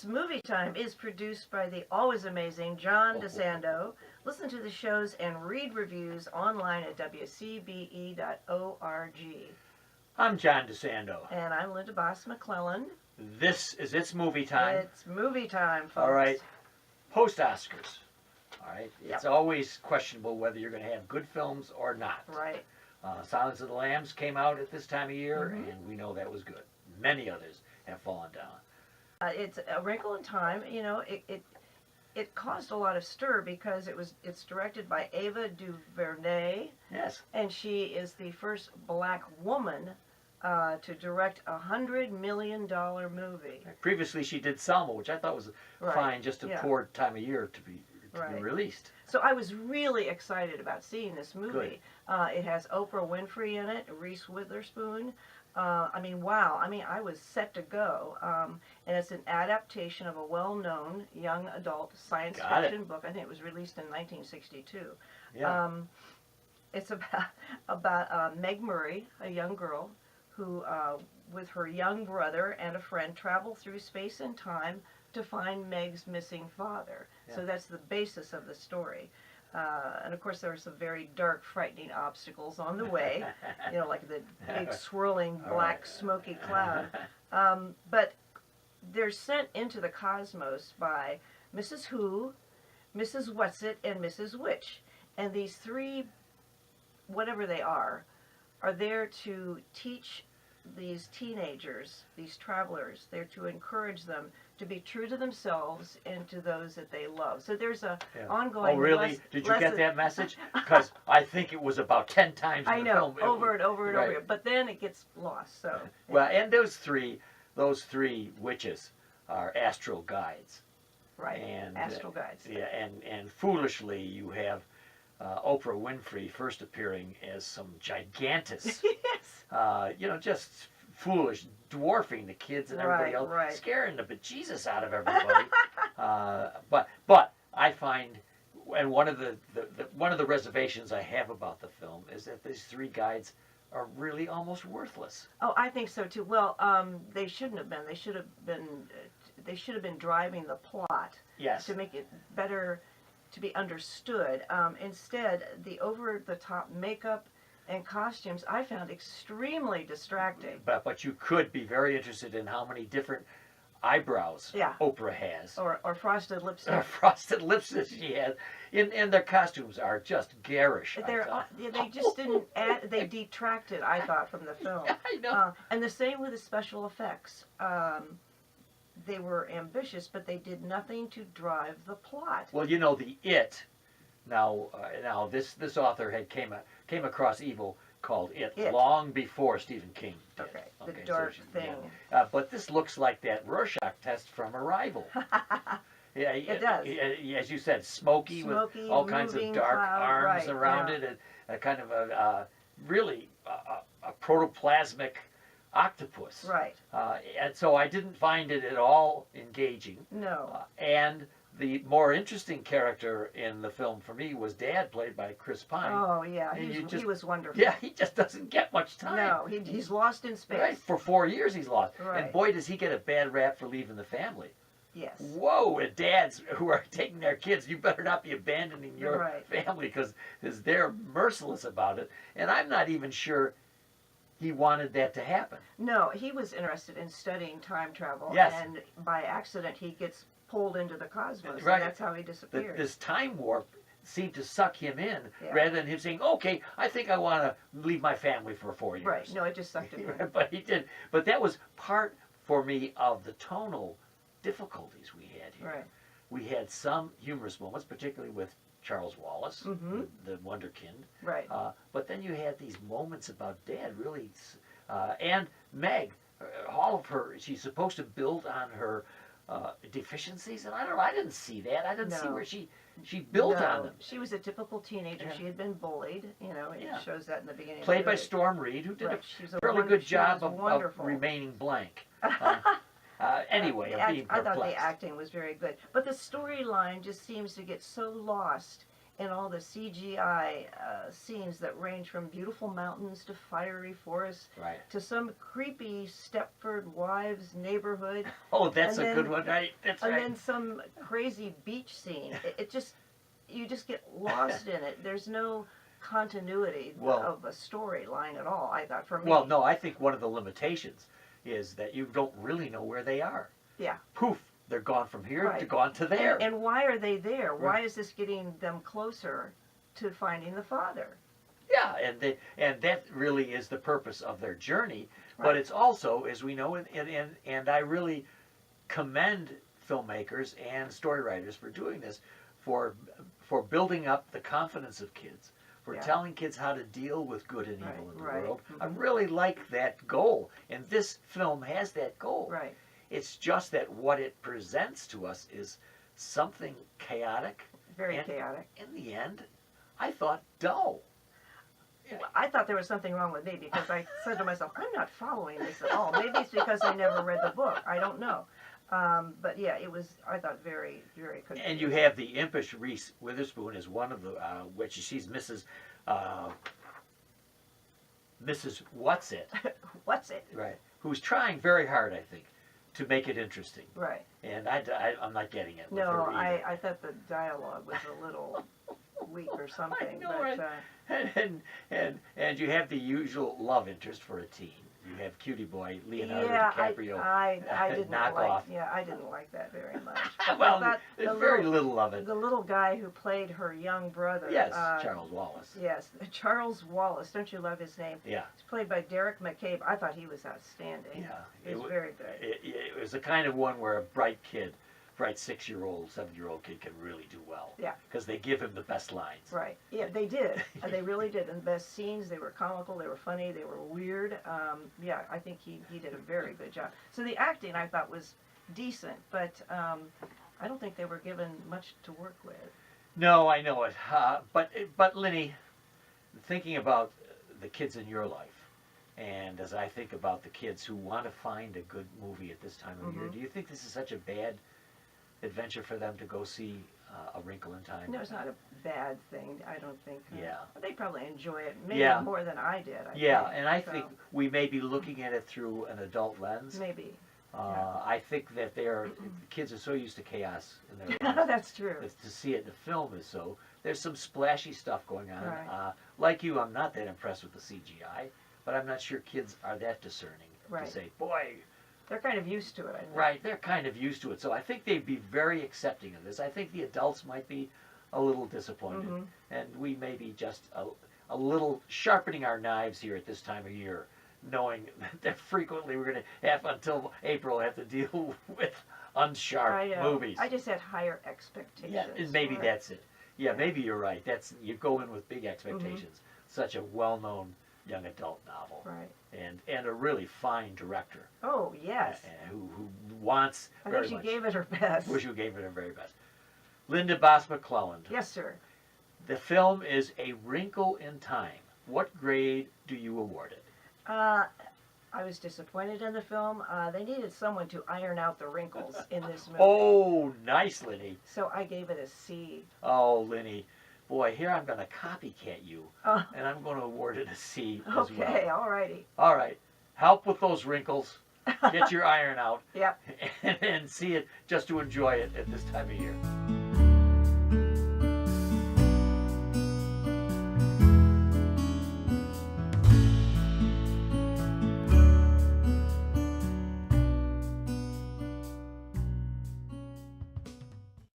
Movie Time is produced by the always amazing John DeSando. Listen to the shows and read reviews online at WCBE.org. I'm John DeSando. And I'm Linda Baas McClelland. This is It's Movie Time. It's movie time, folks. All right. Post-Oscars. All right. Yep. It's always questionable whether you're going to have good films or not. Right. Silence of the Lambs came out at this time of year, and we know that was good. Many others have fallen down. It's A Wrinkle in Time. You know, it caused a lot of stir because it's directed by Ava DuVernay. Yes. And she is the first black woman to direct a $100 million movie. Previously, she did Selma, which I thought was fine, just a poor time of year to be released. So I was really excited about seeing this movie. It has Oprah Winfrey in it, Reese Witherspoon. I mean, wow. I mean, I was set to go. And it's an adaptation of a well-known young adult science fiction book. I think it was released in 1962. Yeah. It's about Meg Murray, a young girl who, with her young brother and a friend, travel through space and time to find Meg's missing father. Yeah. So that's the basis of the story. And of course there are some very dark, frightening obstacles on the way, you know, like the big swirling black smoky cloud. But they're sent into the cosmos by Mrs. Who, Mrs. Whatsit, and Mrs. Which. And these three, whatever they are there to teach these teenagers, these travelers. They're to encourage them to be true to themselves and to those that they love. So there's a ongoing. Oh, really? Did you get that message? Because I think it was about 10 times in the film. Over and over and over. But then it gets lost. So. Well, and those three witches are astral guides. Right. And astral guides. Yeah, and foolishly you have Oprah Winfrey first appearing as some gigantus. Yes. You know, just foolish, dwarfing the kids and everybody else, scaring the bejesus out of everybody. But I find, and one of the reservations I have about the film is that these three guides are really almost worthless. Oh, I think so too. Well, they shouldn't have been. They should have been driving the plot. Yes. To make it better to be understood. Instead, the over-the-top makeup and costumes I found extremely distracting. But you could be very interested in how many different eyebrows Oprah has. Or frosted lipstick. Frosted lipstick she has. And their costumes are just garish. They just didn't add, they detracted, I thought, from the film. Yeah, I know. And the same with the special effects. They were ambitious, but they did nothing to drive the plot. Well, you know, the It. Now this author had came across evil called It long before Stephen King did. Okay, the dark thing. Yeah. But this looks like that Rorschach test from Arrival. Yeah, it does. As you said, smoky with all kinds of dark arms around it, and a kind of a really a protoplasmic octopus. Right. And so I didn't find it at all engaging. No. And the more interesting character in the film for me was Dad, played by Chris Pine. Oh, yeah, he was wonderful. Yeah, he just doesn't get much time. No, he's lost in space. Right, for 4 years he's lost. Right. And boy, does he get a bad rap for leaving the family. Yes. Whoa, and dads who are taking their kids, you better not be abandoning your family because they're merciless about it. And I'm not even sure he wanted that to happen. No, he was interested in studying time travel. Yes. And by accident he gets pulled into the cosmos. Right. And that's how he disappears. This time warp seemed to suck him in rather than him saying, okay, I think I want to leave my family for 4 years. Right. No, it just sucked him in. But he did. But that was part, for me, of the tonal difficulties we had here. Right. We had some humorous moments, particularly with Charles Wallace, the Wonderkind. Right. But then you had these moments about Dad, really, and Meg, all of her, she's supposed to build on her deficiencies, and I didn't see that. I didn't see where she built on them. She was a typical teenager. She had been bullied. You know, it shows that in the beginning. Played by Storm Reed, who did a fairly good job of remaining blank. Anyway, I thought the acting was very good, but the storyline just seems to get so lost and all the CGI scenes that range from beautiful mountains to fiery forests Right. to some creepy Stepford Wives neighborhood. Oh, that's And a then- good one, right? That's And right. then some crazy beach scene. It just, you just get lost in it. There's no continuity Well- of a storyline at all, I thought, for me. Well, no, I think one of the limitations is that you don't really know where they are. Yeah. Poof, they're gone from here to Right. gone to there. And why are they there? Why Right. is this getting them closer to finding the father? Yeah, and that really is the purpose of their journey. But Right. it's also, as we know, and I really commend filmmakers and story writers for doing this, for building up the confidence of kids, for Yeah. telling kids how to deal with good and evil in the Right. world. Mhm. I really like that goal, and this film has that goal. Right. It's just that what it presents to us is something chaotic. Very And- chaotic. In the end, I thought dull. Well, I thought there was something wrong with me because I said to myself, I'm not following this at all. Maybe it's because I never read the book. I don't know. But yeah, it was, I thought, very, very confusing. And you have the impish Reese Witherspoon as one of the, which she's Mrs. Mrs. What's It, What's it? right? Who's trying very hard, I think, to make it interesting. Right. And I'm not getting it. With No, her either. I thought the dialogue was a little weak or something. know, but right? And you have the usual love interest for a teen. You have cutie boy Leonardo yeah, DiCaprio. I didn't knock like. off. Yeah, I didn't like that very much. But Well, I thought there's very little of it. the little guy who played her young brother. Yes, Charles Wallace. Yes, Charles Wallace. Don't you love his name? Yeah. It's played by Derek McCabe. I thought he was outstanding. Yeah. He was very good. It was the kind of one where a bright 6-year-old, 7-year-old kid can really do well. Yeah. Because they give him the best lines. Right. Yeah, they did. They really did. And the best scenes, they were comical, they were funny, they were weird. Yeah, I think he did a very good job. So the acting, I thought, was decent, but I don't think they were given much to work with. No, I know it. But Linny, thinking about the kids in your life, and as I think about the kids who want to find a good movie at this time of year, do you think this is such a bad adventure for them to go see A Wrinkle in Time? No, it's not a bad thing. I don't think. Yeah. They probably enjoy it, maybe Yeah. more than I did. I So, think we may be looking at it through an adult lens. maybe. I think that the kids are so used to chaos in their lives. That's true. that to see it in the film is so. There's some splashy stuff going on. Right. Like you, I'm not that impressed with the CGI, but I'm not sure kids are that discerning Right. to say, boy, They're kind of used to it, I think. right, they're kind of used to it. So I think they'd be very accepting of this. I think the adults might be a little disappointed. Mhm. And we may be just a little sharpening our knives here at this time of year, knowing that frequently we're going to have, until April, have to deal with unsharp movies. I just had higher expectations. Yeah, and maybe Right. that's it. Yeah, maybe you're right. You go in with big expectations. Such a well-known young adult novel, Right. and a really fine director Oh, yes. who wants I very think she much. gave it her best. Wish you gave it her very best. Linda Baas McClelland. Yes, sir. The film is A Wrinkle in Time. What grade do you award it? I was disappointed in the film. They needed someone to iron out the wrinkles in this movie. Oh, nice, Linny. So I gave it a C. Oh, Linny. Boy, here I'm going to copycat you, Oh, and I'm going to award it a C as well. okay, all righty. All right. Help with those wrinkles. Get your iron out. Yeah. And see it just to enjoy it at this time of year.